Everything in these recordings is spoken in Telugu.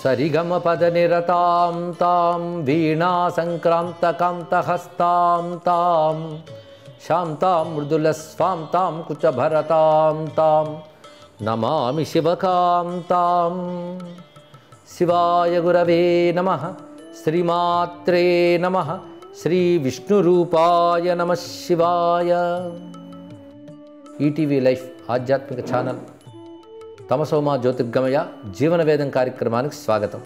సరిగమపదనిరతాం తాం వీణాసంక్రాంతకాంతహస్తాం తాం శాంతాం మృదులస్వాం తాం కుచభరతాం తాం నమామి శివకాంతాం. శివాయ గురవే నమః. శ్రీమాత్రే నమః. శ్రీ విష్ణురూపాయ నమః శివాయ. ఈటీవీ లైఫ్ ఆధ్యాత్మిక ఛానల్ తమసోమా జ్యోతిర్గమయ జీవన వేదం కార్యక్రమానికి స్వాగతం.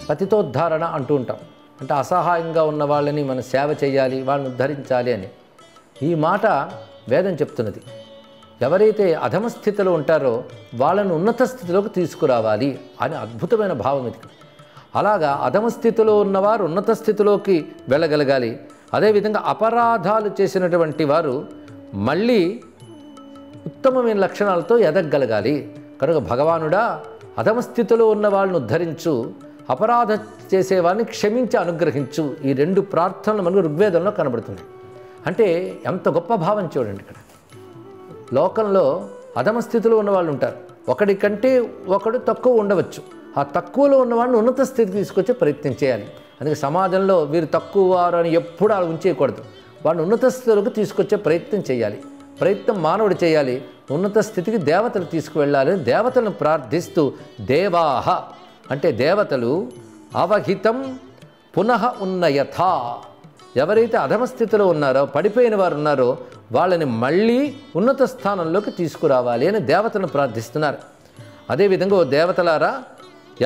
పతితోద్ధారణ అంటూ ఉంటాం. అంటే అసహాయంగా ఉన్న వాళ్ళని మనం సేవ చేయాలి, వాళ్ళని ఉద్ధరించాలి అని. ఈ మాట వేదం చెప్తున్నది. ఎవరైతే అధమ స్థితిలో ఉంటారో వాళ్ళను ఉన్నత స్థితిలోకి తీసుకురావాలి అని అద్భుతమైన భావం ఇది. అలాగా అధమ స్థితిలో ఉన్నవారు ఉన్నత స్థితిలోకి వెళ్ళగలగాలి. అదేవిధంగా అపరాధాలు చేసినటువంటి వారు మళ్ళీ ఉత్తమమైన లక్షణాలతో ఎదగగలగాలి. కనుక భగవానుడా అధమ స్థితిలో ఉన్న వాళ్ళని ఉద్ధరించు, అపరాధ చేసేవాడిని క్షమించి అనుగ్రహించు. ఈ రెండు ప్రార్థనలు మనకు ఋగ్వేదంలో కనబడుతున్నాయి. అంటే ఎంత గొప్ప భావం చూడండి. ఇక్కడ లోకంలో అధమ స్థితిలో ఉన్న వాళ్ళు ఉంటారు. ఒకడి కంటే ఒకడు తక్కువ ఉండవచ్చు. ఆ తక్కువలో ఉన్నవాడిని ఉన్నత స్థితికి తీసుకొచ్చే ప్రయత్నం చేయాలి. అందుకే సమాజంలో వీరు తక్కువ వారు అని ఎప్పుడు అలా ఉంచేయకూడదు. వాడిని ఉన్నత స్థితిలోకి తీసుకొచ్చే ప్రయత్నం చేయాలి. ప్రయత్నం మానవుడు చేయాలి. ఉన్నత స్థితికి దేవతలు తీసుకువెళ్ళాలి. దేవతలను ప్రార్థిస్తూ దేవాహ అంటే దేవతలు అవహితం పునః ఉన్నయథ, ఎవరైతే అధమ స్థితిలో ఉన్నారో పడిపోయిన వారు ఉన్నారో వాళ్ళని మళ్ళీ ఉన్నత స్థానంలోకి తీసుకురావాలి అని దేవతలను ప్రార్థిస్తున్నారు. అదేవిధంగా దేవతలారా,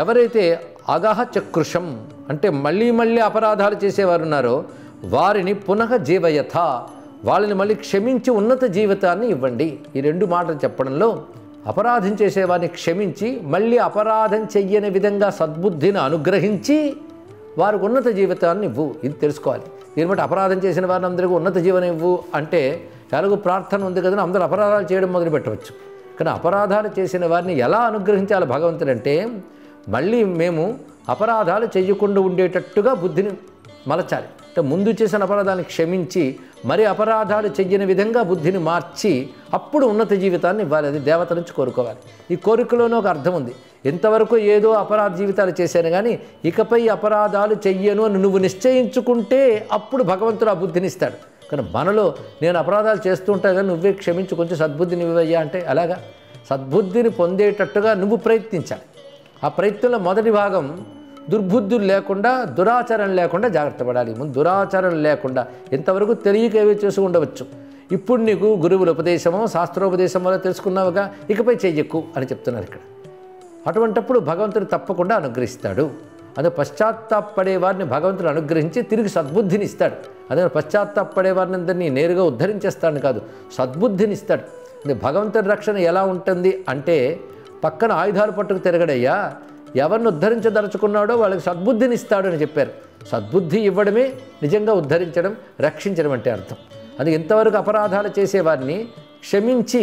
ఎవరైతే అగహ చక్రుషం అంటే మళ్ళీ మళ్ళీ అపరాధాలు చేసేవారు ఉన్నారో వారిని పునః జీవయథ, వాళ్ళని మళ్ళీ క్షమించి ఉన్నత జీవితాన్ని ఇవ్వండి. ఈ రెండు మాటలు చెప్పడంలో అపరాధం చేసేవారిని క్షమించి మళ్ళీ అపరాధం చెయ్యని విధంగా సద్బుద్ధిని అనుగ్రహించి వారికి ఉన్నత జీవితాన్ని ఇవ్వు. ఇది తెలుసుకోవాలి. దీని బట్టి అపరాధం చేసిన వారిని అందరికీ ఉన్నత జీవనం ఇవ్వు అంటే ఎలాగో ప్రార్థన ఉంది కదా, అందరూ అపరాధాలు చేయడం మొదలు పెట్టవచ్చు. కానీ అపరాధాలు చేసిన వారిని ఎలా అనుగ్రహించాలి భగవంతుడంటే మళ్ళీ మేము అపరాధాలు చేయకుండా ఉండేటట్టుగా బుద్ధిని మలచాలి. అంటే ముందు చేసిన అపరాధాన్ని క్షమించి మరి అపరాధాలు చెయ్యని విధంగా బుద్ధిని మార్చి అప్పుడు ఉన్నత జీవితాన్ని ఇవ్వాలి. అది దేవత నుంచి కోరుకోవాలి. ఈ కోరికలోనూ ఒక అర్థం ఉంది. ఎంతవరకు ఏదో అపరాధ జీవితాలు చేశాను కానీ ఇకపై అపరాధాలు చెయ్యను అని నువ్వు నిశ్చయించుకుంటే అప్పుడు భగవంతుడు ఆ బుద్ధిని ఇస్తాడు. కానీ మనలో నేను అపరాధాలు చేస్తూ ఉంటాను కానీ నువ్వే క్షమించు, కొంచెం సద్బుద్ధిని ఇవ్వయ్యా అంటే అలాగా సద్బుద్ధిని పొందేటట్టుగా నువ్వు ప్రయత్నించాలి. ఆ ప్రయత్నంలో మొదటి భాగం దుర్బుద్ధులు లేకుండా దురాచారం లేకుండా జాగ్రత్త పడాలి. ముందు దురాచారం లేకుండా ఎంతవరకు తెలియక ఏవి చేసి ఉండవచ్చు. ఇప్పుడు నీకు గురువుల ఉపదేశమో శాస్త్రోపదేశం వల్ల తెలుసుకున్నావుగా, ఇకపై చెయ్యకు అని చెప్తున్నారు ఇక్కడ. అటువంటప్పుడు భగవంతుడు తప్పకుండా అనుగ్రహిస్తాడు. అదే పశ్చాత్తాపడే వారిని భగవంతుడు అనుగ్రహించి తిరిగి సద్బుద్ధిని ఇస్తాడు. అదే పశ్చాత్తాపడే వారిని అందరినీ నేరుగా ఉద్ధరించేస్తాడు కాదు, సద్బుద్ధిని ఇస్తాడు. అదే భగవంతుడి రక్షణ ఎలా ఉంటుంది అంటే పక్కన ఆయుధాలు పట్టుకు తిరగడయ్యా, ఎవరిని ఉద్ధరించదలుచుకున్నాడో వాళ్ళకి సద్బుద్ధిని ఇస్తాడు అని చెప్పారు. సద్బుద్ధి ఇవ్వడమే నిజంగా ఉద్ధరించడం, రక్షించడం అంటే అర్థం. అది ఎంతవరకు అపరాధాలు చేసేవారిని క్షమించి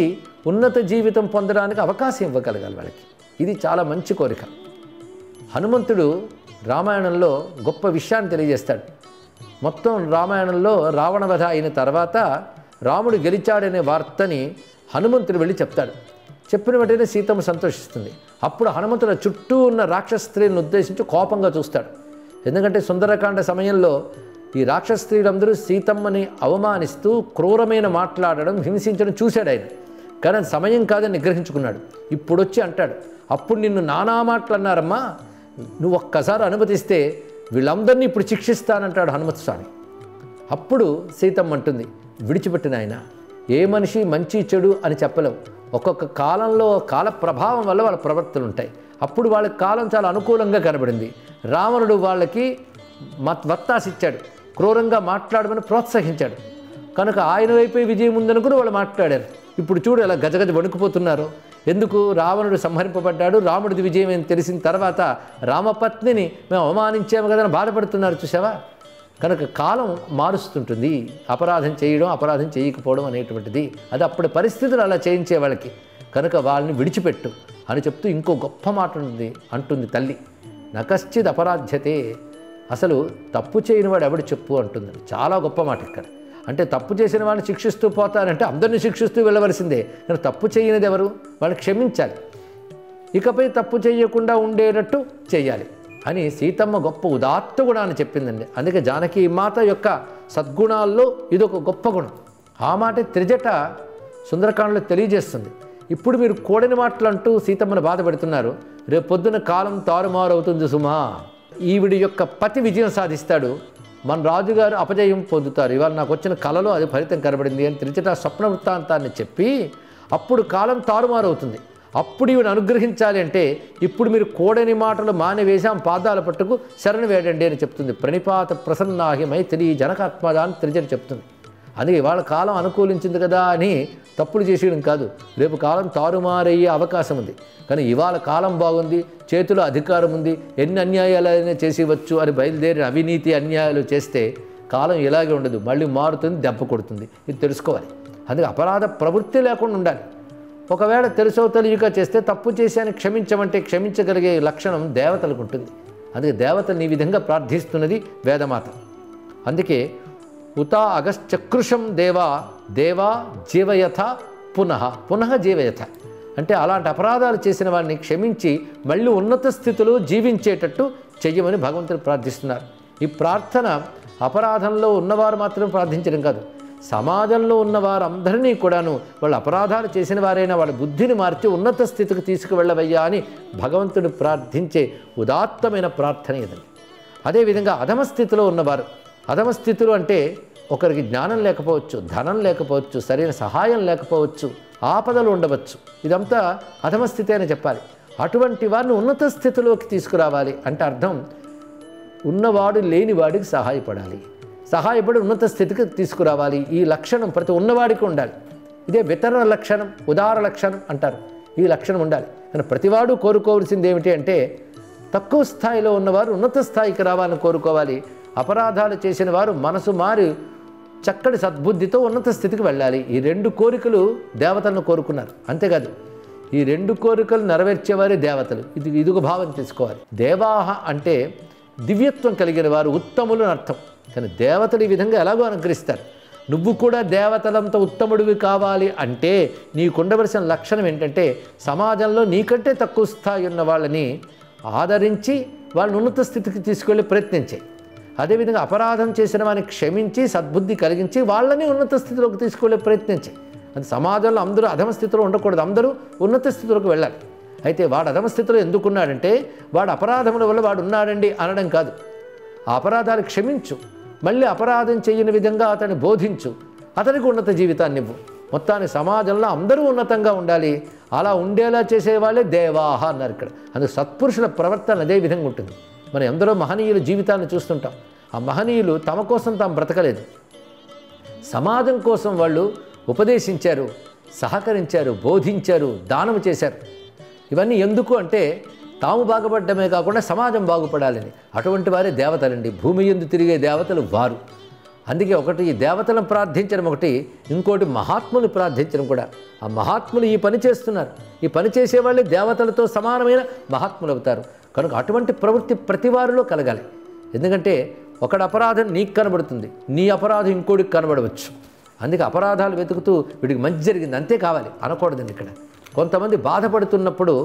ఉన్నత జీవితం పొందడానికి అవకాశం ఇవ్వగలగాలి వాళ్ళకి. ఇది చాలా మంచి కోరిక. హనుమంతుడు రామాయణంలో గొప్ప విషయాన్ని తెలియజేస్తాడు. మొత్తం రామాయణంలో రావణ వధ అయిన తర్వాత రాముడు గెలిచాడనే వార్తని హనుమంతుడు వెళ్ళి చెప్తాడు. చెప్పిన వెంటనే సీతమ్మ సంతోషిస్తుంది. అప్పుడు హనుమంతుడు చుట్టూ ఉన్న రాక్షస స్త్రీలను ఉద్దేశించి కోపంగా చూస్తాడు. ఎందుకంటే సుందరకాండ సమయంలో ఈ రాక్షస స్త్రీలందరూ సీతమ్మని అవమానిస్తూ క్రూరమైన మాట్లాడడం, హింసించడం చూశాడు ఆయన. కానీ అది సమయం కాదని నిగ్రహించుకున్నాడు. ఇప్పుడు వచ్చి అంటాడు, అప్పుడు నిన్ను నానా మాటలు అన్నారమ్మా, నువ్వు ఒక్కసారి అనుమతిస్తే వీళ్ళందరినీ ఇప్పుడు శిక్షిస్తానంటాడు హనుమత్ స్వామి. అప్పుడు సీతమ్మ అంటుంది, విడిచిపెట్టిన ఆయన ఏ మనిషి మంచి చెడు అని చెప్పలేవు. ఒక్కొక్క కాలంలో కాల ప్రభావం వల్ల వాళ్ళ ప్రవర్తనలు ఉంటాయి. అప్పుడు వాళ్ళకి కాలం చాలా అనుకూలంగా కనబడింది. రావణుడు వాళ్ళకి వత్తాసిచ్చాడు, క్రూరంగా మాట్లాడమని ప్రోత్సహించాడు. కనుక ఆయన వైపే విజయం ఉందనుకుని వాళ్ళు మాట్లాడారు. ఇప్పుడు చూడు ఎలా గజగజ వణుకుపోతున్నారు. ఎందుకు? రావణుడు సంహరింపబడ్డాడు, రాముడిది విజయం అని తెలిసిన తర్వాత రామపత్నిని మేము అవమానించాము కదా అని బాధపడుతున్నారు. చూసావా? కనుక కాలం మారుస్తుంటుంది. అపరాధం చేయడం, అపరాధం చేయకపోవడం అనేటువంటిది అది అప్పటి పరిస్థితులు అలా చేయించే వాళ్ళకి. కనుక వాళ్ళని విడిచిపెట్టు అని చెప్తూ ఇంకో గొప్ప మాట అంటుంది తల్లి, నకశ్చిద్ అపరాధ్యతే, అసలు తప్పు చేయని వాడు ఎవడు చెప్పు అంటుంది. చాలా గొప్ప మాట ఇక్కడ. అంటే తప్పు చేసిన వాళ్ళని శిక్షిస్తూ పోతారంటే అందరినీ శిక్షిస్తూ వెళ్ళవలసిందే. కానీ తప్పు చేయనిది ఎవరు? వాళ్ళని క్షమించాలి, ఇకపై తప్పు చేయకుండా ఉండేటట్టు చేయాలి అని సీతమ్మ గొప్ప ఉదాత్త గుణాన్ని చెప్పిందండి. అందుకే జానకి మాత యొక్క సద్గుణాల్లో ఇదొక గొప్ప గుణం. ఆ మాట త్రిజట సుందరకాండలో తెలియజేస్తుంది. ఇప్పుడు మీరు కూడని మాటలు అంటూ సీతమ్మను బాధపెడుతున్నారు, రేపు పొద్దున కాలం తారుమారు అవుతుంది సుమా, ఈవిడి యొక్క పతి విజయం సాధిస్తాడు, మన రాజుగారు అపజయం పొందుతారు, ఇవాళ నాకు వచ్చిన కలలో అది ఫలితం కనబడింది అని త్రిజట స్వప్న వృత్తాంతాన్ని చెప్పి అప్పుడు కాలం తారుమారు అవుతుంది. అప్పుడు ఈవిని అనుగ్రహించాలి అంటే ఇప్పుడు మీరు కూడని మాటలు మానివేశాం పాదాల పట్టుకు శరణు వేడండి అని చెప్తుంది. ప్రణిపాత ప్రసన్నాహి మైథిలి జనకాత్మద అని త్రిజట చెప్తుంది. అందుకే ఇవాళ కాలం అనుకూలించింది కదా అని తప్పులు చేసేయడం కాదు, రేపు కాలం తారుమారయ్యే అవకాశం ఉంది. కానీ ఇవాళ కాలం బాగుంది, చేతిలో అధికారం ఉంది, ఎన్ని అన్యాయాలైనా చేసేవచ్చు అని బయలుదేరి అవినీతి అన్యాయాలు చేస్తే కాలం ఇలాగే ఉండదు, మళ్ళీ మారుతుంది, దెబ్బ కొడుతుంది. ఇది తెలుసుకోవాలి. అందుకే అపరాధ ప్రవృత్తి లేకుండా ఉండాలి. ఒకవేళ తెలుసో తెలియక చేస్తే తప్పు చేశాను క్షమించమంటే క్షమించగలిగే లక్షణం దేవతలకు ఉంటుంది. అందుకే దేవతలు ఈ విధంగా ప్రార్థిస్తున్నది వేదమాత. అందుకే ఉతా అగశ్చక్రుషం దేవా దేవా జీవయథ పునః పునః జీవయథ అంటే అలాంటి అపరాధాలు చేసిన వారిని క్షమించి మళ్ళీ ఉన్నత స్థితిలో జీవించేటట్టు చెయ్యమని భగవంతుడు ప్రార్థిస్తున్నారు. ఈ ప్రార్థన అపరాధంలో ఉన్నవారు మాత్రం ప్రార్థించడం కాదు, సమాజంలో ఉన్న వారందరినీ కూడాను వాళ్ళు అపరాధాలు చేసిన వారైనా వాళ్ళ బుద్ధిని మార్చి ఉన్నత స్థితికి తీసుకువెళ్ళవయ్యా అని భగవంతుడు ప్రార్థించే ఉదాత్తమైన ప్రార్థన ఇదండి. అదేవిధంగా అధమస్థితిలో ఉన్నవారు, అధమస్థితులు అంటే ఒకరికి జ్ఞానం లేకపోవచ్చు, ధనం లేకపోవచ్చు, సరైన సహాయం లేకపోవచ్చు, ఆపదలు ఉండవచ్చు, ఇదంతా అధమస్థితి అని చెప్పాలి. అటువంటి వారిని ఉన్నత స్థితిలోకి తీసుకురావాలి అంటే అర్థం ఉన్నవాడు లేని వాడికి సహాయపడాలి, సహాయపడి ఉన్నత స్థితికి తీసుకురావాలి. ఈ లక్షణం ప్రతి ఉన్నవాడికి ఉండాలి. ఇదే వితరణ లక్షణం, ఉదార లక్షణం అంటారు. ఈ లక్షణం ఉండాలి. కానీ ప్రతివాడు కోరుకోవాల్సింది ఏమిటి అంటే తక్కువ స్థాయిలో ఉన్నవారు ఉన్నత స్థాయికి రావాలని కోరుకోవాలి. అపరాధాలు చేసిన వారు మనసు మారి చక్కటి సద్బుద్ధితో ఉన్నత స్థితికి వెళ్ళాలి. ఈ రెండు కోరికలు దేవతలను కోరుకున్నారు. అంతేకాదు ఈ రెండు కోరికలు నెరవేర్చేవారే దేవతలు. ఇదిగ భావం తీసుకోవాలి. దేవాహ అంటే దివ్యత్వం కలిగిన వారు, ఉత్తములు అని అర్థం. కానీ దేవతలు ఈ విధంగా ఎలాగో అనుగ్రహిస్తారు. నువ్వు కూడా దేవతలంత ఉత్తముడివి కావాలి అంటే నీకుండవలసిన లక్షణం ఏంటంటే సమాజంలో నీకంటే తక్కువ స్థాయి ఉన్న వాళ్ళని ఆదరించి వాళ్ళని ఉన్నత స్థితికి తీసుకెళ్ళి ప్రయత్నించాయి. అదేవిధంగా అపరాధం చేసిన వారిని క్షమించి సద్బుద్ధి కలిగించి వాళ్ళని ఉన్నత స్థితిలోకి తీసుకెళ్ళే ప్రయత్నించాయి. అది సమాజంలో అందరూ అధమ స్థితిలో ఉండకూడదు, అందరూ ఉన్నత స్థితిలోకి వెళ్ళాలి. అయితే వాడు అధమ స్థితిలో ఎందుకున్నాడంటే వాడు అపరాధముల వల్ల వాడు ఉన్నాడండి అనడం కాదు. ఆ అపరాధాలు క్షమించు, మళ్ళీ అపరాధం చేయని విధంగా అతన్ని బోధించు, అతనికి ఉన్నత జీవితాన్ని ఇవ్వు. మొత్తానికి సమాజంలో అందరూ ఉన్నతంగా ఉండాలి. అలా ఉండేలా చేసేవాళ్ళే దేవాహ అన్నారు ఇక్కడ. అందుకు సత్పురుషుల ప్రవర్తన అదే విధంగా ఉంటుంది. మనం ఎందరో మహనీయుల జీవితాన్ని చూస్తుంటాం. ఆ మహనీయులు తమ కోసం తాము బ్రతకలేదు, సమాజం కోసం వాళ్ళు ఉపదేశించారు, సహకరించారు, బోధించారు, దానం చేశారు. ఇవన్నీ ఎందుకు అంటే తాము బాగుపడటమే కాకుండా సమాజం బాగుపడాలని. అటువంటి వారే దేవతలండి. భూమి యందు తిరిగే దేవతలు వారు. అందుకే ఒకటి ఈ దేవతలను ప్రార్థించడం ఒకటి, ఇంకోటి మహాత్ములు ప్రార్థించడం కూడా. ఆ మహాత్ములు ఈ పని చేస్తున్నారు. ఈ పని చేసేవాళ్ళే దేవతలతో సమానమైన మహాత్ములు అవుతారు. కనుక అటువంటి ప్రవృత్తి ప్రతి వారిలో కలగాలి. ఎందుకంటే ఒకటి అపరాధం నీకు కనబడుతుంది, నీ అపరాధం ఇంకోటికి కనబడవచ్చు. అందుకే అపరాధాలు వెతుకుతూ వీడికి మంచి జరిగింది అంతే కావాలి అనకూడదండి. ఇక్కడ కొంతమంది బాధపడుతున్నప్పుడు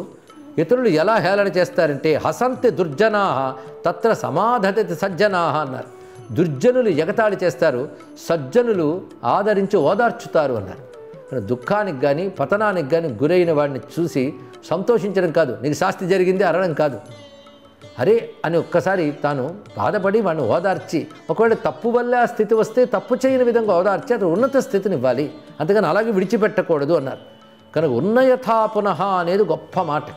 ఇతరులు ఎలా హేళన చేస్తారంటే హసంతి దుర్జనాహ తత్ర సమాధతి సజ్జనాహ అన్నారు. దుర్జనులు ఎగతాళి చేస్తారు, సజ్జనులు ఆదరించి ఓదార్చుతారు అన్నారు. దుఃఖానికి కానీ పతనానికి కానీ గురైన వాడిని చూసి సంతోషించడం కాదు, నీకు శాస్తి జరిగింది అనడం కాదు. అరే అని ఒక్కసారి తాను బాధపడి వాడిని ఓదార్చి, ఒకవేళ తప్పు వల్ల ఆ స్థితి వస్తే తప్పు చేయని విధంగా ఓదార్చి అతను ఉన్నత స్థితిని ఇవ్వాలి. అంతేగాని అలాగే విడిచిపెట్టకూడదు అన్నారు. కనుక ఉన్నయథా పునః అనేది గొప్ప మాట.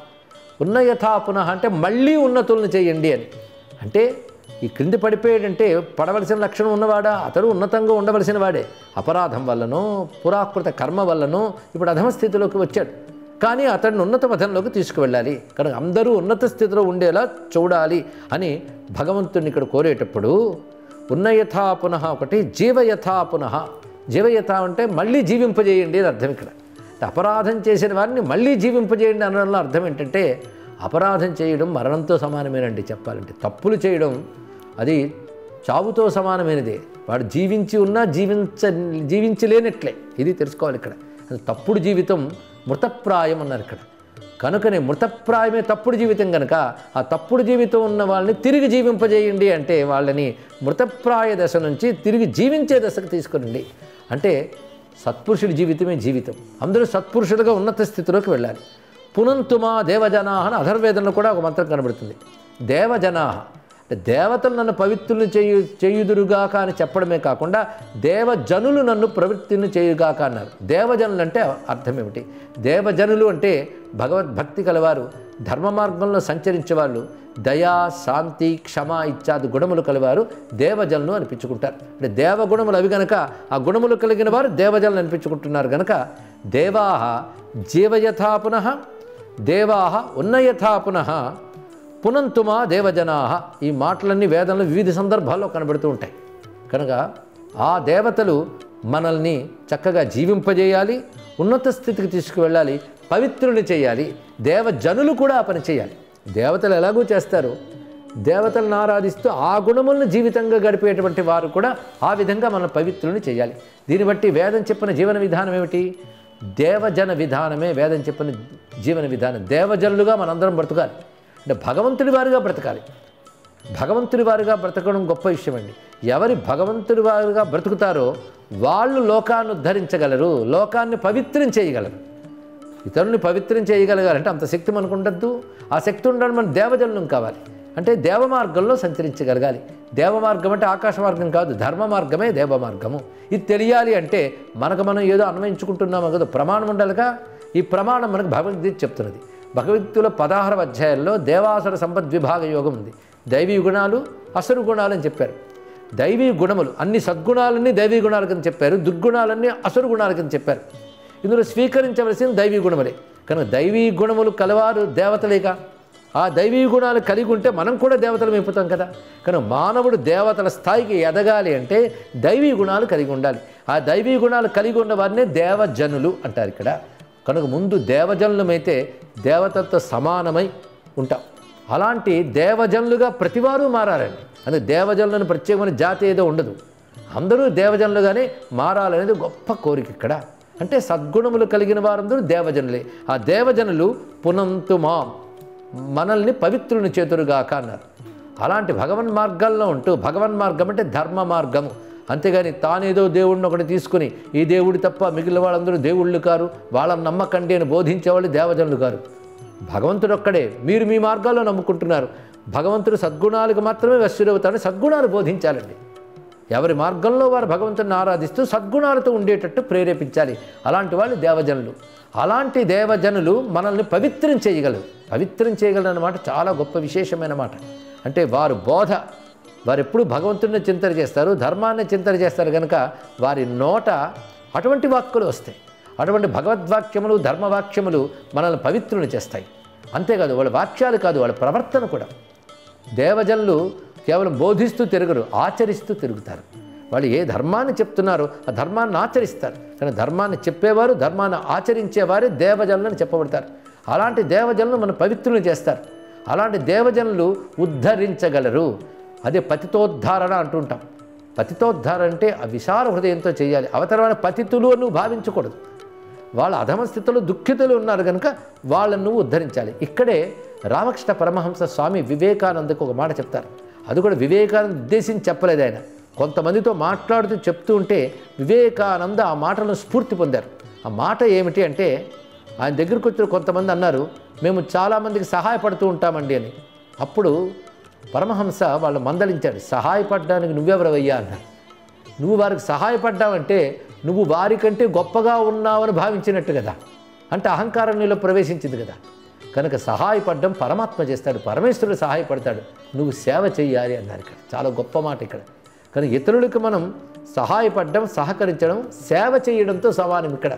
ఉన్నయథా పునః అంటే మళ్ళీ ఉన్నతులను చేయండి అని. అంటే ఈ క్రింది పడిపోయాడంటే పడవలసిన లక్షణం ఉన్నవాడా? అతడు ఉన్నతంగా ఉండవలసిన వాడే. అపరాధం వల్లనో పురాకృత కర్మ వల్లనో ఇప్పుడు అధమ స్థితిలోకి వచ్చాడు. కానీ అతడిని ఉన్నత పథంలోకి తీసుకువెళ్ళాలి. కనుక అందరూ ఉన్నత స్థితిలో ఉండేలా చూడాలి అని భగవంతుడిని ఇక్కడ కోరేటప్పుడు ఉన్నయథా పునః ఒకటి, జీవయథా పునః. జీవయథ అంటే మళ్ళీ జీవింపజేయండి అని అర్థం. ఇక్కడ అపరాధం చేసిన వారిని మళ్ళీ జీవింపజేయండి అనడంలో అర్థం ఏంటంటే అపరాధం చేయడం మరణంతో సమానమేనండి. చెప్పాలంటే తప్పులు చేయడం అది చావుతో సమానమైనదే. వాడు జీవించి ఉన్నా జీవించలేనట్లే. ఇది తెలుసుకోవాలి ఇక్కడ. తప్పుడు జీవితం మృతప్రాయం అన్నారు ఇక్కడ. కనుకనే మృతప్రాయమే తప్పుడు జీవితం కనుక ఆ తప్పుడు జీవితం ఉన్న వాళ్ళని తిరిగి జీవింపజేయండి అంటే వాళ్ళని మృతప్రాయ దశ నుంచి తిరిగి జీవించే దశకు తీసుకురండి. అంటే సత్పురుషుడి జీవితమే జీవితం. అందరూ సత్పురుషులుగా ఉన్నత స్థితిలోకి వెళ్ళాలి. పునంతుమా దేవజనాహ అని అధర్వేదంలో కూడా ఒక మంత్రం కనబడుతుంది. దేవజనాహ అంటే దేవతలు నన్ను పవిత్రులను చేయుదురుగాక అని చెప్పడమే కాకుండా దేవజనులు నన్ను ప్రవృత్తిని చేయుగాక అన్నారు. దేవజనులు అంటే అర్థం ఏమిటి? దేవజనులు అంటే భగవద్భక్తి కలవారు, ధర్మ మార్గంలో సంచరించేవాళ్ళు, దయా శాంతి క్షమ ఇత్యాది గుణములు కలవారు దేవజనులు అనిపించుకుంటారు. అంటే దేవగుణములు అవి గనక ఆ గుణములు కలిగిన వారు దేవజనులు అనిపించుకుంటున్నారు గనక దేవాహ జీవయథా పునః దేవాహ ఉన్నయథా పునః పునంతుమా దేవజనాహ. ఈ మాటలన్నీ వేదంలో వివిధ సందర్భాల్లో కనబడుతూ ఉంటాయి. కనుక ఆ దేవతలు మనల్ని చక్కగా జీవింపజేయాలి, ఉన్నత స్థితికి తీసుకువెళ్ళాలి, పవిత్రుని చేయాలి. దేవజనులు కూడా ఆ పని చేయాలి. దేవతలు ఎలాగూ చేస్తారు, దేవతలను ఆరాధిస్తూ ఆ గుణములను జీవితంగా గడిపేటువంటి వారు కూడా ఆ విధంగా మన పవిత్రుని చేయాలి. దీన్ని బట్టి వేదం చెప్పిన జీవన విధానం ఏమిటి? దేవజన విధానమే వేదం చెప్పిన జీవన విధానం. దేవజనులుగా మనందరం బ్రతకాలి. అంటే భగవంతుడి వారిగా బ్రతకాలి. భగవంతుడి వారిగా బ్రతకడం గొప్ప విషయం అండి. ఎవరి భగవంతుడి వారిగా బ్రతుకుతారో వాళ్ళు లోకాన్ని ఉద్ధరించగలరు, లోకాన్ని పవిత్రం చేయగలరు. ఇతరుల్ని పవిత్రం చేయగలగాలంటే అంత శక్తి మనకు ఉండద్దు. ఆ శక్తి ఉండడం మన దేవజనులం కావాలి. అంటే దేవ మార్గంలో సంచరించగలగాలి. దేవ మార్గం అంటే ఆకాశ మార్గం కాదు, ధర్మ మార్గమే దేవ మార్గము. ఇది తెలియాలి అంటే మనకు మనం ఏదో అన్వయించుకుంటున్నామో కదా, ప్రమాణం ఉండాలిగా. ఈ ప్రమాణం మనకు భగవద్గీత చెప్తున్నది. భగవద్గీతలో 16వ అధ్యాయంలో దేవాసుర సంపద్విభాగ యోగం ఉంది. దైవీ గుణాలు అసురు గుణాలు అని చెప్పారు. దైవీ గుణములు అన్ని సద్గుణాలన్నీ దైవీ గుణాల కింద చెప్పారు, దుర్గుణాలన్నీ అసురు గుణాల కింద చెప్పారు. ఇందులో స్వీకరించవలసిన దైవీ గుణములే. కనుక దైవీ గుణములు కలవారు దేవతలేక ఆ దైవీ గుణాలు కలిగి ఉంటే మనం కూడా దేవతలు అయిపోతాం కదా. కనుక మానవుడు దేవతల స్థాయికి ఎదగాలి అంటే దైవీ గుణాలు కలిగి ఉండాలి. ఆ దైవీ గుణాలు కలిగి ఉన్న వారినే దేవజనులు అంటారు ఇక్కడ. కనుక ముందు దేవజనులమైతే దేవతలతో సమానమై ఉంటాం. అలాంటి దేవజనులుగా ప్రతివారు మారాలండి. అందుకే దేవజనులను ప్రత్యేకమైన జాతి ఏదో ఉండదు, అందరూ దేవజనులుగానే మారాలనేది గొప్ప కోరిక ఇక్కడ. అంటే సద్గుణములు కలిగిన వారందరూ దేవజనులే. ఆ దేవజనులు పునంతుమా మనల్ని పవిత్రుని చేతురుగాక అన్నారు. అలాంటి భగవన్ మార్గాల్లో ఉంటూ, భగవన్ మార్గం అంటే ధర్మ మార్గము, అంతేగాని తానేదో దేవుడిని ఒకటి తీసుకుని ఈ దేవుడి తప్ప మిగిలిన వాళ్ళందరూ దేవుళ్ళు కారు, వాళ్ళని నమ్మకండి అని బోధించేవాళ్ళు దేవజనులు కారు. భగవంతుడు ఒక్కడే, మీరు మీ మార్గాల్లో నమ్ముకుంటున్నారు. భగవంతుడు సద్గుణాలకు మాత్రమే వశ్యుడవుతాడని సద్గుణాలు బోధించాలండి. ఎవరి మార్గంలో వారు భగవంతుడిని ఆరాధిస్తూ సద్గుణాలతో ఉండేటట్టు ప్రేరేపించాలి. అలాంటి వాళ్ళు దేవజనులు. అలాంటి దేవజనులు మనల్ని పవిత్రం చేయగలరు. పవిత్రం చేయగలరు అన్నమాట చాలా గొప్ప విశేషమైన మాట. అంటే వారు బోధ, వారు ఎప్పుడు భగవంతుడిని చింతన చేస్తారు, ధర్మాన్ని చింతన చేస్తారు కనుక వారి నోట అటువంటి వాక్కులు వస్తాయి. అటువంటి భగవద్వాక్యములు ధర్మవాక్యములు మనల్ని పవిత్రుని చేస్తాయి. అంతేకాదు వాళ్ళ వాక్యాలు కాదు, వాళ్ళ ప్రవర్తన కూడా. దేవజనులు కేవలం బోధిస్తూ తిరగరు, ఆచరిస్తూ తిరుగుతారు. వాళ్ళు ఏ ధర్మాన్ని చెప్తున్నారో ఆ ధర్మాన్ని ఆచరిస్తారు. కానీ ధర్మాన్ని చెప్పేవారు, ధర్మాన్ని ఆచరించేవారే దేవజనులని చెప్పబడతారు. అలాంటి దేవజనులు మన పవిత్రుని చేస్తారు. అలాంటి దేవజనులు ఉద్ధరించగలరు. అదే పతితోద్ధారణ అంటుంటాం. పతితోద్ధారణ అంటే ఆ విశాల హృదయంతో చేయాలి. అవతరమైన పతితులు నువ్వు భావించకూడదు. వాళ్ళ అధమ స్థితిలో దుఃఖితులు ఉన్నారు కనుక వాళ్ళను నువ్వు ఉద్ధరించాలి. ఇక్కడే రామకృష్ణ పరమహంస స్వామి వివేకానందకు ఒక మాట చెప్తారు. అది కూడా వివేకానంద ఉద్దేశించి చెప్పలేదు ఆయన. కొంతమందితో మాట్లాడుతూ చెప్తూ ఉంటే వివేకానంద ఆ మాటలను స్ఫూర్తి పొందారు. ఆ మాట ఏమిటి అంటే, ఆయన దగ్గరికి వచ్చిన కొంతమంది అన్నారు, మేము చాలామందికి సహాయపడుతూ ఉంటామండి అని. అప్పుడు పరమహంస వాళ్ళు మందలించాడు, సహాయపడడానికి నువ్వెవరవయ్యా అన్నారు. నువ్వు వారికి సహాయపడ్డావంటే నువ్వు వారికంటే గొప్పగా ఉన్నావని భావించినట్టు కదా. అంటే అహంకారం నీలో ప్రవేశించింది కదా. కనుక సహాయపడడం పరమాత్మ చేస్తాడు, పరమేశ్వరుడు సహాయపడతాడు, నువ్వు సేవ చేయాలి అన్నారు ఇక్కడ. చాలా గొప్ప మాట ఇక్కడ. కానీ ఇతరులకు మనం సహాయపడడం, సహకరించడం, సేవ చేయడంతో సమానం ఇక్కడ.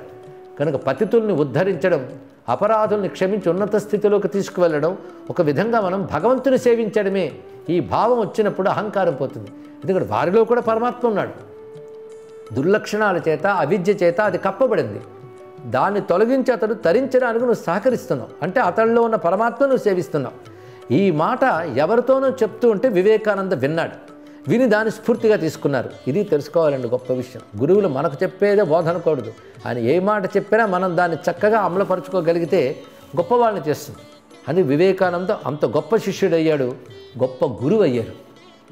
కనుక పతితుల్ని ఉద్ధరించడం, అపరాధుల్ని క్షమించి ఉన్నత స్థితిలోకి తీసుకువెళ్ళడం, ఒక విధంగా మనం భగవంతుని సేవించడమే. ఈ భావం వచ్చినప్పుడు అహంకారం పోతుంది. ఎందుకంటే వారిలో కూడా పరమాత్మ ఉన్నాడు. దుర్లక్షణాల చేత, అవిద్య చేత అది కప్పబడింది. దాన్ని తొలగించి అతడు తరించడానికి నువ్వు సహకరిస్తున్నావు. అంటే అతడిలో ఉన్న పరమాత్మ నువ్వు సేవిస్తున్నావు. ఈ మాట ఎవరితోనో చెప్తూ ఉంటే వివేకానంద విన్నాడు. విని దాన్ని స్ఫూర్తిగా తీసుకున్నారు. ఇది తెలుసుకోవాలండి గొప్ప విషయం. గురువులు మనకు చెప్పేదే బోధనకూడదు. ఆయన ఏ మాట చెప్పినా మనం దాన్ని చక్కగా అమలుపరుచుకోగలిగితే గొప్పవాళ్ళని చేస్తుంది. అని వివేకానంద అంత గొప్ప శిష్యుడయ్యాడు, గొప్ప గురువు అయ్యారు.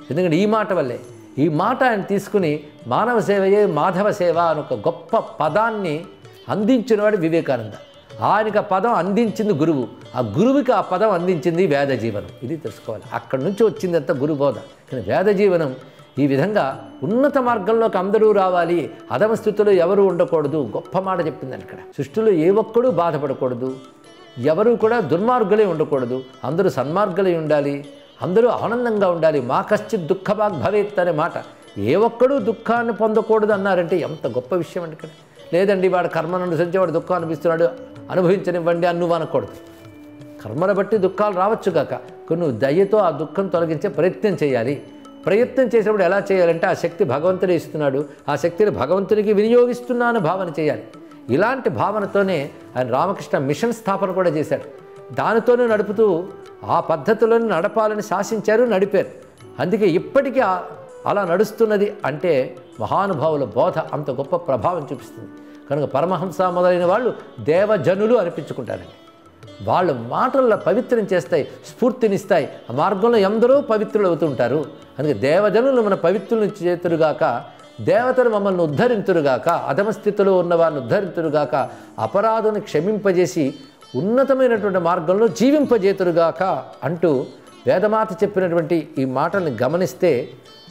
ఎందుకంటే ఈ మాట వల్లే, ఈ మాట ఆయన తీసుకుని మానవ సేవయే మాధవ సేవ అని ఒక గొప్ప పదాన్ని అందించినవాడు వివేకానంద. ఆయనకి ఆ పదం అందించింది గురువు, ఆ గురువుకి ఆ పదం అందించింది వేద జీవనం. ఇది తెలుసుకోవాలి. అక్కడి నుంచి వచ్చిందంత గురుబోధ. కానీ వేద జీవనం ఈ విధంగా ఉన్నత మార్గంలోకి అందరూ రావాలి, అధమ స్థితిలో ఎవరు ఉండకూడదు, గొప్ప మాట చెప్పిందని. ఇక్కడ సృష్టిలో ఏ ఒక్కడూ బాధపడకూడదు, ఎవరు కూడా దుర్మార్గులే ఉండకూడదు, అందరూ సన్మార్గులై ఉండాలి, అందరూ ఆనందంగా ఉండాలి. మా కశ్చిత్ దుఃఖభాగ్ భవేత్ అనే మాట, ఏ ఒక్కడూ దుఃఖాన్ని పొందకూడదు అన్నారంటే ఎంత గొప్ప విషయం అండి. ఇక్కడ లేదండి వాడు కర్మను అనుసరించి వాడు దుఃఖం అనిపిస్తున్నాడు, అనుభవించనివ్వండి అని నువ్వు అనకూడదు. కర్మను బట్టి దుఃఖాలు రావచ్చు కాక, కొన్ని నువ్వు దయతో ఆ దుఃఖం తొలగించే ప్రయత్నం చేయాలి. ప్రయత్నం చేసేప్పుడు ఎలా చేయాలంటే ఆ శక్తి భగవంతుడే ఇస్తున్నాడు, ఆ శక్తిని భగవంతునికి వినియోగిస్తున్నాను భావన చేయాలి. ఇలాంటి భావనతోనే ఆయన రామకృష్ణ మిషన్ స్థాపన కూడా చేశాడు. దానితోనే నడుపుతూ ఆ పద్ధతిలోనే నడపాలని శాసించారు, నడిపారు. అందుకే ఇప్పటికీ అలా నడుస్తున్నది అంటే మహానుభావుల బోధ అంత గొప్ప ప్రభావం చూపిస్తుంది. కనుక పరమహంస మొదలైన వాళ్ళు దేవజనులు అనిపించుకుంటారండి. వాళ్ళ మాటల్లో పవిత్రం చేస్తాయి, స్ఫూర్తినిస్తాయి. ఆ మార్గంలో ఎందరో పవిత్రులు అవుతుంటారు. అందుకే దేవజనులు మన పవిత్రులను చేతురుగాక, దేవతలు మమ్మల్ని ఉద్ధరింతురుగాక, అధమస్థితిలో ఉన్న వారిని ఉద్ధరింతురుగాక, అపరాధుని క్షమింపజేసి ఉన్నతమైనటువంటి మార్గంలో జీవింపజేతురుగాక అంటూ వేదమాత చెప్పినటువంటి ఈ మాటల్ని గమనిస్తే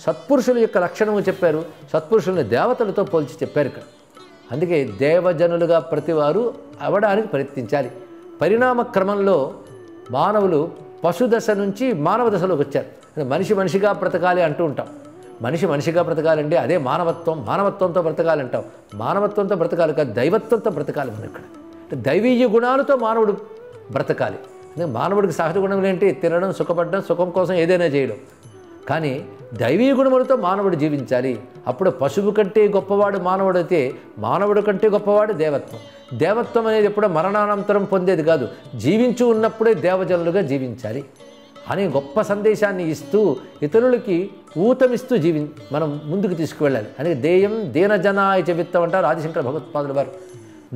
సత్పురుషుల యొక్క లక్షణము చెప్పారు, సత్పురుషుల్ని దేవతలతో పోల్చి చెప్పారు ఇక్కడ. అందుకే దేవజనులుగా ప్రతివారు అవడానికి ప్రయత్నించాలి. పరిణామ క్రమంలో మానవులు పశుదశ నుంచి మానవ దశలోకి వచ్చారు. మనిషి మనిషిగా బ్రతకాలి అంటూ ఉంటాం. మనిషి మనిషిగా బ్రతకాలంటే అదే మానవత్వం, మానవత్వంతో బ్రతకాలి అంటాం. మానవత్వంతో బ్రతకాలి కాదు, దైవత్వంతో బ్రతకాలి. మనం ఇక్కడ దైవీయ గుణాలతో మానవుడు బ్రతకాలి. మానవుడికి సహజ గుణములు ఏంటి? తినడం, సుఖపడడం, సుఖం కోసం ఏదైనా చేయడం. కానీ దైవీయ గుణములతో మానవుడు జీవించాలి. అప్పుడు పశువు కంటే గొప్పవాడు మానవుడైతే మానవుడి కంటే గొప్పవాడు దేవత్వం. దేవత్వం అనేది ఎప్పుడో మరణానంతరం పొందేది కాదు, జీవించు ఉన్నప్పుడే దేవజనులుగా జీవించాలి అని గొప్ప సందేశాన్ని ఇస్తూ ఇతరులకి ఊతమిస్తూ మనం ముందుకు తీసుకువెళ్ళాలి. అని దేయం దీనజనాయ చ విత్తం అంటారు ఆదిశంకర భగవత్పాదుల వారు.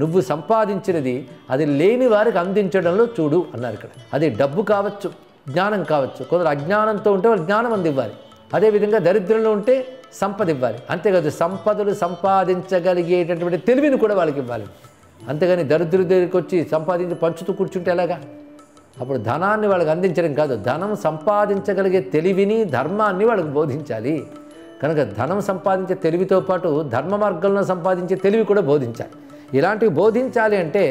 నువ్వు సంపాదించినది అది లేని వారికి అందించడంలో చూడు అన్నారు ఇక్కడ. అది డబ్బు కావచ్చు, జ్ఞానం కావచ్చు. కొందరు అజ్ఞానంతో ఉంటే వాళ్ళు జ్ఞానం అందివ్వాలి. అదేవిధంగా దరిద్రంలో ఉంటే సంపద ఇవ్వాలి. అంతేకాదు సంపదలు సంపాదించగలిగేటటువంటి తెలివిని కూడా వాళ్ళకి ఇవ్వాలి. అంతేగాని దరిద్రుడి దగ్గరికి వచ్చి సంపాదించి పంచుతూ కూర్చుంటే ఎలాగా? అప్పుడు ధనాన్ని వాళ్ళకి అందించడం కాదు, ధనం సంపాదించగలిగే తెలివిని, ధర్మాన్ని వాళ్ళకి బోధించాలి. కనుక ధనం సంపాదించే తెలివితో పాటు ధర్మ మార్గంలో సంపాదించే తెలివి కూడా బోధించాలి. ఇలాంటివి బోధించాలి అంటే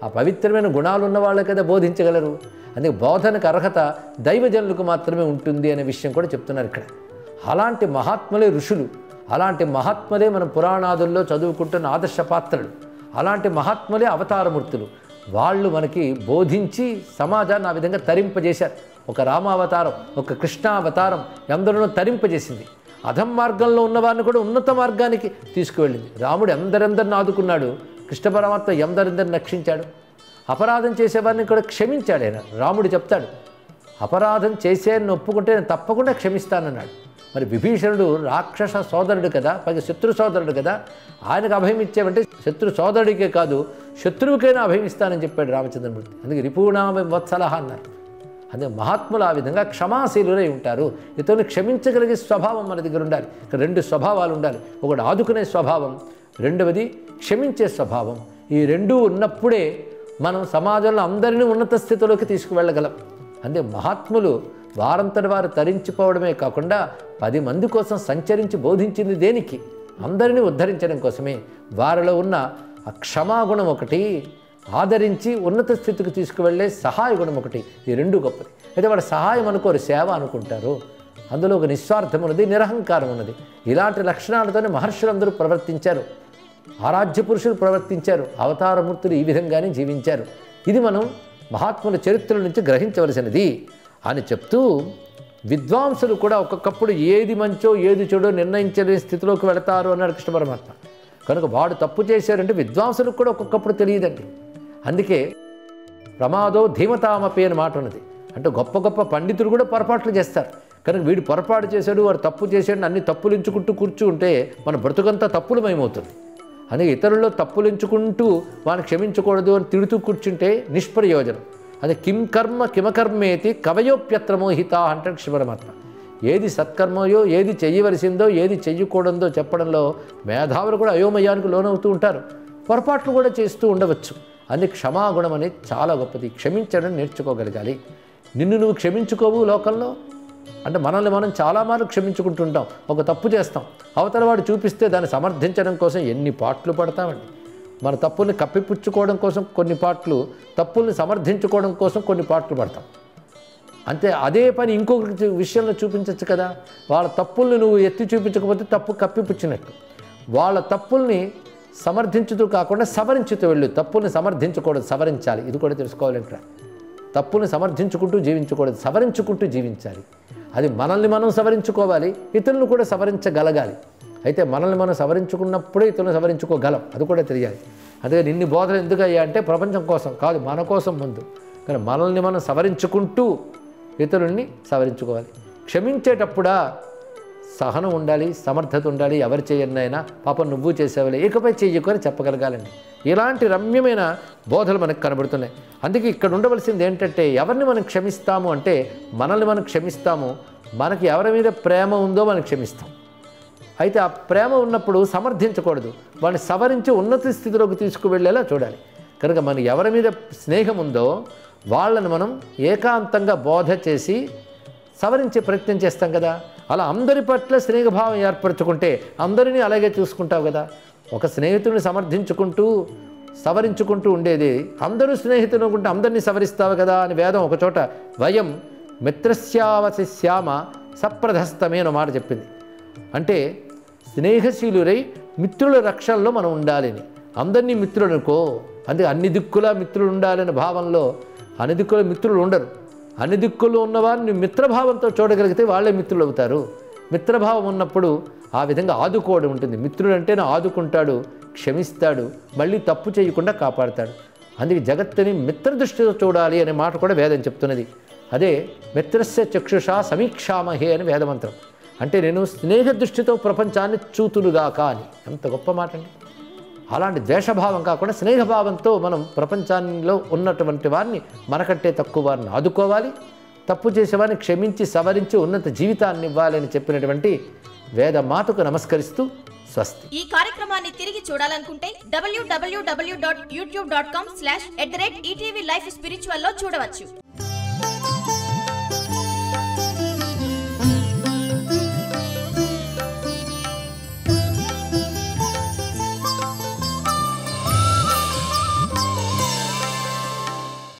ఆ పవిత్రమైన గుణాలు ఉన్న వాళ్ళే కదా బోధించగలరు. అందుకే బోధనకు అర్హత దైవజనులకు మాత్రమే ఉంటుంది అనే విషయం కూడా చెప్తున్నారు ఇక్కడ. అలాంటి మహాత్ములే ఋషులు, అలాంటి మహాత్ములే మనం పురాణాదుల్లో చదువుకుంటున్న ఆదర్శ పాత్రలు, అలాంటి మహాత్ములే అవతారమూర్తులు. వాళ్ళు మనకి బోధించి సమాజాన్ని ఆ విధంగా తరింపజేశారు. ఒక రామావతారం, ఒక కృష్ణావతారం ఎందరినో తరింపజేసింది. అధం మార్గంలో ఉన్నవారిని కూడా ఉన్నత మార్గానికి తీసుకువెళ్ళింది. రాముడు ఎందరెందరిని ఆదుకున్నాడు, కృష్ణ పరమాత్మ ఎందరెందరిని రక్షించాడు. అపరాధం చేసేవారిని కూడా క్షమించాడు ఆయన. రాముడు చెప్తాడు, అపరాధం చేసేని ఒప్పుకుంటే నేను తప్పకుండా క్షమిస్తానన్నాడు. మరి విభీషణుడు రాక్షస సోదరుడు కదా, పైగా శత్రు సోదరుడు కదా, ఆయనకు అభయం ఇచ్చేవంటే శత్రు సోదరుడికే కాదు శత్రువుకైనా అభయం ఇస్తానని చెప్పాడు రామచంద్రమూర్తి. అందుకే రిపూణామ వత్సలహ అన్నారు. అందుకే మహాత్ములు ఆ విధంగా క్షమాశీలురై ఉంటారు. ఇతరుని క్షమించగలిగే స్వభావం మన దగ్గర ఉండాలి. ఇక్కడ రెండు స్వభావాలు ఉండాలి. ఒకటి ఆదుకునే స్వభావం, రెండవది క్షమించే స్వభావం. ఈ రెండూ ఉన్నప్పుడే మనం సమాజంలో అందరినీ ఉన్నత స్థితిలోకి తీసుకువెళ్ళగలం. అంతే మహాత్ములు వారంతటి వారు తరించిపోవడమే కాకుండా 10 మంది కోసం సంచరించి బోధించింది దేనికి? అందరినీ ఉద్ధరించడం కోసమే. వారిలో ఉన్న ఆ క్షమాగుణం ఒకటి, ఆదరించి ఉన్నత స్థితికి తీసుకువెళ్ళే సహాయ గుణం ఒకటి. ఈ రెండు గొప్పది. అయితే వాడు సహాయం అనుకోరు, సేవ అనుకుంటారు. అందులో ఒక నిస్వార్థం ఉన్నది, నిరహంకారం ఉన్నది. ఇలాంటి లక్షణాలతోనే మహర్షులందరూ ప్రవర్తించారు, ఆరాధ్య పురుషులు ప్రవర్తించారు, అవతారమూర్తులు ఈ విధంగానే జీవించారు. ఇది మనం మహాత్ముల చరిత్రల నుంచి గ్రహించవలసినది అని చెప్తూ, విద్వాంసులు కూడా ఒక్కొక్కప్పుడు ఏది మంచో ఏది చెడో నిర్ణయించలేని స్థితిలోకి వెళతారు అన్నాడు కృష్ణ పరమాత్మ. కనుక వాడు తప్పు చేశారంటే విద్వాంసులకు కూడా ఒక్కొక్కప్పుడు తెలియదండి. అందుకే ప్రమాదో ధీమతామపి అని మాట ఉన్నది. అంటే గొప్ప గొప్ప పండితులు కూడా పొరపాట్లు చేస్తారు. కనుక వీడు పొరపాటు చేశాడు, వాడు తప్పు చేశాడు, అన్ని తప్పులు ఎంచుకుంటూ కూర్చుంటే మన బ్రతుకంతా తప్పులమయమవుతుంది. అందుకే ఇతరుల్లో తప్పులు ఎంచుకుంటూ వాడిని క్షమించకూడదు అని తిడుతూ కూర్చుంటే నిష్ప్రయోజనం. అదే కిం కర్మ కిమకర్మేతి కవయోప్యత్రమోహిత అంటాడు శివపరమాత్మ. ఏది సత్కర్మయో, ఏది చెయ్యవలసిందో, ఏది చెయ్యకూడదో చెప్పడంలో మేధావులు కూడా అయోమయానికి లోనవుతూ ఉంటారు. పొరపాట్లు కూడా చేస్తూ ఉండవచ్చు. అందుకే క్షమాగుణం అనేది చాలా గొప్పది. క్షమించడం నేర్చుకోగలగాలి. నిన్ను నువ్వు క్షమించుకోవు లోకంలో అంటే మనల్ని మనం చాలా మార్లు క్షమించుకుంటుంటాం. ఒక తప్పు చేస్తాం, అవతల వాడు చూపిస్తే దాన్ని సమర్థించడం కోసం ఎన్ని పాటలు పడతామండి. మన తప్పుల్ని కప్పిపుచ్చుకోవడం కోసం కొన్ని పాటలు, తప్పుల్ని సమర్థించుకోవడం కోసం కొన్ని పాటలు పడతాం. అంతే. అదే పని ఇంకొక విషయంలో చూపించవచ్చు కదా. వాళ్ళ తప్పుల్ని నువ్వు ఎత్తి చూపించకపోతే తప్పు కప్పిపుచ్చినట్టు. వాళ్ళ తప్పుల్ని సమర్థించుతూ కాకుండా సవరించుతూ వెళ్ళు. తప్పుల్ని సమర్థించకూడదు, సవరించాలి. ఇది కూడా తెలుసుకోవాలంట. తప్పుల్ని సమర్థించుకుంటూ జీవించకూడదు, సవరించుకుంటూ జీవించాలి. అది మనల్ని మనం సవరించుకోవాలి, ఇతరులను కూడా సవరించగలగాలి. అయితే మనల్ని మనం సవరించుకున్నప్పుడే ఇతరులను సవరించుకోగలం, అది కూడా తెలియాలి. అందుకని ఇన్ని బోధలు ఎందుకు అయ్యా అంటే ప్రపంచం కోసం కాదు, మన కోసం ముందు. కానీ మనల్ని మనం సవరించుకుంటూ ఇతరుల్ని సవరించుకోవాలి. క్షమించేటప్పుడా సహనం ఉండాలి, సమర్థత ఉండాలి. ఎవరు చేయన్నైనా పాపం నువ్వు చేసేవాళ్ళే, ఇకపై చెయ్యకు అని చెప్పగలగాలండి. ఇలాంటి రమ్యమైన బోధలు మనకు కనబడుతున్నాయి. అందుకే ఇక్కడ ఉండవలసింది ఏంటంటే ఎవరిని మనం క్షమిస్తాము అంటే మనల్ని మనం క్షమిస్తాము. మనకి ఎవరి మీద ప్రేమ ఉందో మనం క్షమిస్తాం. అయితే ఆ ప్రేమ ఉన్నప్పుడు సమర్థించకూడదు, వాడిని సవరించి ఉన్నత స్థితిలోకి తీసుకువెళ్ళేలా చూడాలి. కనుక మన ఎవరి మీద స్నేహం ఉందో వాళ్ళని మనం ఏకాంతంగా బోధ చేసి సవరించే ప్రయత్నం చేస్తాం కదా. అలా అందరి పట్ల స్నేహభావం ఏర్పరచుకుంటే అందరినీ అలాగే చూసుకుంటావు కదా. ఒక స్నేహితుడిని సమర్థించుకుంటూ సవరించుకుంటూ ఉండేది అందరూ స్నేహితులు అనుకుంటే అందరినీ సవరిస్తావు కదా అని వేదం ఒకచోట వయం మిత్రస్యావశిష్యామ సప్రధస్తమే అనే మాట చెప్పింది. అంటే స్నేహశీలురై మిత్రుల రక్షణలో మనం ఉండాలని. అందరినీ మిత్రులు అనుకో, అందుకే అన్ని దిక్కులా మిత్రులు ఉండాలనే భావంలో అన్ని దిక్కుల మిత్రులు ఉండరు. అన్ని దిక్కుల్లో ఉన్నవారిని మిత్రభావంతో చూడగలిగితే వాళ్ళే మిత్రులు అవుతారు. మిత్రభావం ఉన్నప్పుడు ఆ విధంగా ఆదుకోవడం ఉంటుంది. మిత్రుడు అంటేనే ఆదుకుంటాడు, క్షమిస్తాడు, మళ్ళీ తప్పు చేయకుండా కాపాడుతాడు. అందుకే జగత్తుని మిత్రదృష్టితో చూడాలి అనే మాట కూడా వేదం చెప్తున్నది. అదే మిత్రస్య చక్షుషా సమీక్షామహే అని వేదమంత్రం. అంటే నేను స్నేహ దృష్టితో ప్రపంచాన్ని చూతులుగాక అని. ఎంత గొప్ప మాట అండి. అలాంటి ద్వేషభావం కాకుండా స్నేహభావంతో మనం ప్రపంచంలో ఉన్నటువంటి వారిని, మనకంటే తక్కువ వారిని ఆదుకోవాలి, తప్పు చేసేవారిని క్షమించి సవరించి ఉన్నత జీవితాన్ని ఇవ్వాలని చెప్పినటువంటి వేద మాతకు నమస్కరిస్తూ స్వస్తి. ఈ కార్యక్రమాన్ని తిరిగి చూడాలనుకుంటే www.youtube.com/ETV Life Spiritual లో చూడవచ్చు.